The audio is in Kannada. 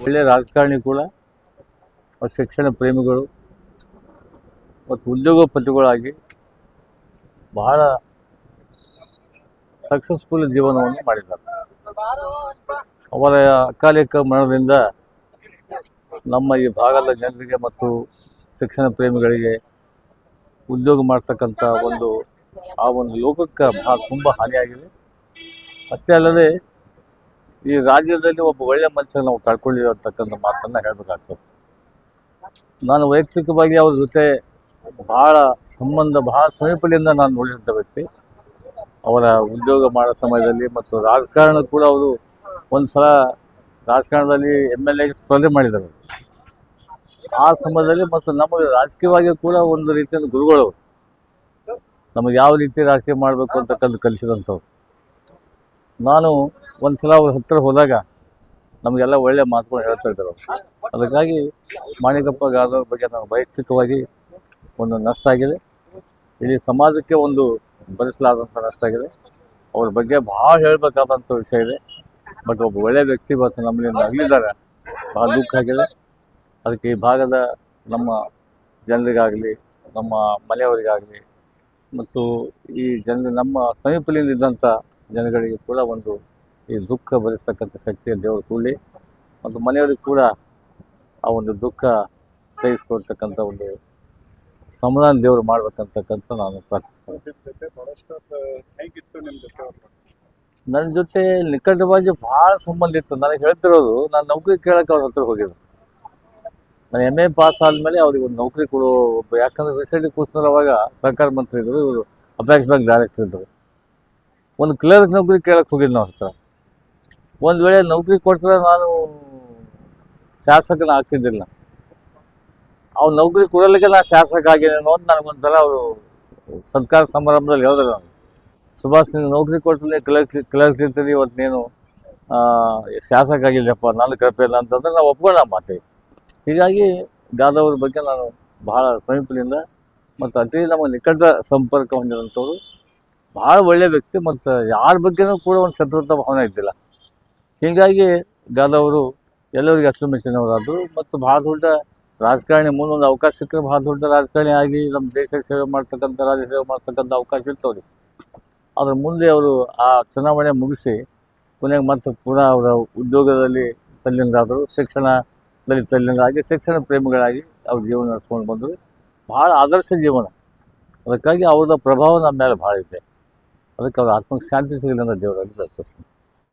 ಒಳ್ಳೆಯ ರಾಜಕಾರಣಿ ಕೂಡ, ಶಿಕ್ಷಣ ಪ್ರೇಮಿಗಳು ಮತ್ತು ಉದ್ಯೋಗಪತಿಗಳಾಗಿ ಬಹಳ ಸಕ್ಸಸ್ಫುಲ್ ಜೀವನವನ್ನು ಮಾಡಿದ್ದಾರೆ. ಅವರ ಅಕಾಲಿಕ ಮರಣದಿಂದ ನಮ್ಮ ಈ ಭಾಗದ ಜನರಿಗೆ ಮತ್ತು ಶಿಕ್ಷಣ ಪ್ರೇಮಿಗಳಿಗೆ ಉದ್ಯೋಗ ಮಾಡ್ತಕ್ಕಂಥ ಆ ಒಂದು ಲೋಕಕ್ಕೆ ತುಂಬ ಹಾನಿಯಾಗಿದೆ. ಅಷ್ಟೇ ಅಲ್ಲದೆ ಈ ರಾಜ್ಯದಲ್ಲಿ ಒಬ್ಬ ಒಳ್ಳೆಯ ಮನುಷ್ಯ ನಾವು ಕಳ್ಕೊಂಡಿದ್ದೀವಿ ಅಂತಕ್ಕಂಥ ಮಾತನ್ನು ಹೇಳಬೇಕಾಗ್ತದೆ. ನಾನು ವೈಯಕ್ತಿಕವಾಗಿ ಅವ್ರ ಜೊತೆ ಭಾಳ ಸಮೀಪದಿಂದ ನಾನು ನೋಡಿದಂಥ ವ್ಯಕ್ತಿ. ಅವರ ಉದ್ಯೋಗ ಮಾಡೋ ಸಮಯದಲ್ಲಿ ಮತ್ತು ರಾಜಕಾರಣ ಕೂಡ ಅವರು ಒಂದು ಸಲ ರಾಜಕಾರಣದಲ್ಲಿ MLA ಸ್ಪರ್ಧೆ ಮಾಡಿದ್ದಾರೆ. ಆ ಸಮಯದಲ್ಲಿ ಮತ್ತು ನಮಗೆ ರಾಜಕೀಯವಾಗಿ ಕೂಡ ಒಂದು ರೀತಿಯ ಗುರುಗಳು ನಮಗೆ ಯಾವ ರೀತಿ ರಾಜಕೀಯ ಮಾಡಬೇಕು ಅಂತಕ್ಕಂಥ ಕಲಿಸಿದಂಥವ್ರು. ನಾನು ಒಂದು ಸಲ ಅವ್ರ ಹತ್ತಿರ ಹೋದಾಗ ನಮಗೆಲ್ಲ ಒಳ್ಳೆಯ ಮಾತುಗಳು ಹೇಳ್ತಾ ಇದ್ದಾರೆ. ಅದಕ್ಕಾಗಿ ಮಾಣಿಕಪ್ಪ ಗಾದವ್ರ ಬಗ್ಗೆ ನಾನು ವೈಯಕ್ತಿಕವಾಗಿ ಒಂದು ನಷ್ಟ ಆಗಿದೆ, ಇಡೀ ಸಮಾಜಕ್ಕೆ ಒಂದು ಭರಿಸಲಾದಂಥ ನಷ್ಟ ಆಗಿದೆ. ಅವ್ರ ಬಗ್ಗೆ ಭಾಳ ಹೇಳಬೇಕಾದಂಥ ವಿಷಯ ಇದೆ. ಬಟ್ ಒಬ್ಬ ಒಳ್ಳೆಯ ವ್ಯಕ್ತಿ ಬಸ್ ನಮ್ಮಲ್ಲಿಂದ ಅಗಲಿದ್ದಾರೆ, ಭಾಳ ದುಃಖ ಆಗಿದೆ. ಅದಕ್ಕೆ ಈ ಭಾಗದ ನಮ್ಮ ಜನರಿಗಾಗಲಿ, ನಮ್ಮ ಮನೆಯವರಿಗಾಗಲಿ ಮತ್ತು ಈ ನಮ್ಮ ಸಮೀಪದಲ್ಲಿದ್ದಂಥ ಜನಗಳಿಗೆ ಕೂಡ ಈ ದುಃಖ ಭರಿಸ್ತಕ್ಕಂಥ ಶಕ್ತಿಯ ದೇವರು ಕೂಡಲಿ ಮತ್ತು ಮನೆಯವರಿಗೆ ಕೂಡ ಆ ಒಂದು ದುಃಖ ಸಹಿಸ್ಕೊಳ್ತಕ್ಕಂಥ ಒಂದು ಸಮಾಧಾನ ದೇವರು ಮಾಡ್ಬೇಕಂತಕ್ಕಂಥ ನಾನು ಪ್ರಾರ್ಥಿಸ್ತೇನೆ. ನನ್ನ ಜೊತೆ ನಿಕಟವಾಗಿ ಭಾಳ ಸಂಬಂಧ ಇತ್ತು. ನನಗೆ ಹೇಳ್ತಿರೋದು, ನಾನು ನೌಕರಿ ಕೇಳೋಕೆ ಅವ್ರ ಹತ್ರ ಹೋಗಿದ್ದೆ. ನಾನು MA ಪಾಸ್ ಆದಮೇಲೆ ಅವ್ರಿಗೆ ಒಂದು ನೌಕರಿ ಕೊಡೋ ಯಾಕಂದರೆ ರೆಸಿಡೆಂಟ್ ಕೂರ್ಸ್ನವ್ರು ಅವಾಗ ಸರ್ಕಾರ ಮಂತ್ರಿ ಇದ್ದರು, ಇವರು ಅಪೆಕ್ಸ್ ಬ್ಯಾಂಕ್ ಡೈರೆಕ್ಟರ್ ಇದ್ದರು. ಒಂದು ಕ್ಲರ್ಕ್ ನೌಕರಿ ಕೇಳಕ್ಕೆ ಹೋಗಿದ್ದು ನಾವು ಸರ್. ಒಂದು ವೇಳೆ ನೌಕರಿ ಕೊಟ್ಟರೆ ನಾನು ಶಾಸಕನ ಆಗ್ತಿದ್ದಿಲ್ಲ. ಅವ್ರು ನೌಕರಿ ಕೊಡಲಿಕ್ಕೆ ನಾನು ಶಾಸಕ ಆಗಿನೇನೋ ಅಂತ ನನಗೊಂಥರ ಅವರು ಸತ್ಕಾರ ಸಮಾರಂಭದಲ್ಲಿ ಹೇಳಿದ್ರು. ನಾನು ಸುಭಾಷ್ ನೀನು ನೌಕರಿ ಕೊಟ್ಟರೆ ಕ್ಲರ್ಕ್ ಇರ್ತೀನಿ, ಇವತ್ತು ನೀನು ಶಾಸಕ ಆಗಿಲ್ಲಪ್ಪ, ನಾನು ಕೃಪೆಯಿಲ್ಲ ಅಂತಂದ್ರೆ ನಾವು ಒಪ್ಕೊಳ್ಳೋ ಮಾತಿಗೆ. ಹೀಗಾಗಿ ಗಾದವ್ರ ಬಗ್ಗೆ ನಾನು ಭಾಳ ಸಮೀಪದಿಂದ ಮತ್ತು ಅತಿ ನಮಗೆ ನಿಕಟ ಸಂಪರ್ಕ ಹೊಂದಿದಂಥವ್ರು, ಭಾಳ ಒಳ್ಳೆಯ ವ್ಯಕ್ತಿ ಮತ್ತು ಯಾರ ಬಗ್ಗೆನೂ ಕೂಡ ಒಂದು ಶತ್ರುತ್ವ ಭಾವನೆ ಇದ್ದಿಲ್ಲ. ಹೀಗಾಗಿ ಗಾದವರು ಎಲ್ಲರಿಗೆ ಅಚ್ಚುಮೆಚ್ಚಿನವರಾದರು ಮತ್ತು ಭಾಳ ದೊಡ್ಡ ರಾಜಕಾರಣಿ. ಮುಂದೊಂದು ಅವಕಾಶ ಸಿಕ್ಕರೆ ಭಾಳ ದೊಡ್ಡ ರಾಜಕಾರಣಿ ಆಗಿ ನಮ್ಮ ದೇಶ ಸೇವೆ ಮಾಡ್ತಕ್ಕಂಥ, ರಾಜ್ಯ ಸೇವೆ ಮಾಡ್ತಕ್ಕಂಥ ಅವಕಾಶ ಇರ್ತವ್ರಿ. ಅದ್ರ ಮುಂದೆ ಅವರು ಆ ಚುನಾವಣೆ ಮುಗಿಸಿ ಕೊನೆಗೆ ಮತ್ತೆ ಪುನಃ ಅವರ ಉದ್ಯೋಗದಲ್ಲಿ ತಲ್ಲೀನರಾದರು, ಶಿಕ್ಷಣದಲ್ಲಿ ತಲ್ಲೀನರಾಗಿ ಶಿಕ್ಷಣ ಪ್ರೇಮಿಗಳಾಗಿ ಅವ್ರ ಜೀವನ ನಡೆಸ್ಕೊಂಡು ಬಂದರು. ಭಾಳ ಆದರ್ಶ ಜೀವನ. ಅದಕ್ಕಾಗಿ ಅವ್ರ ಪ್ರಭಾವ ನಮ್ಮ ಮೇಲೆ ಭಾಳ ಇದೆ. ಅದಕ್ಕೆ ಅವ್ರ ಆತ್ಮಕ್ಕೆ ಶಾಂತಿ ಸಿಗಲಿ ಅನ್ನೋ ದೇವರಲ್ಲಿ ಪ್ರಾರ್ಥಿಸ್ತೀನಿ.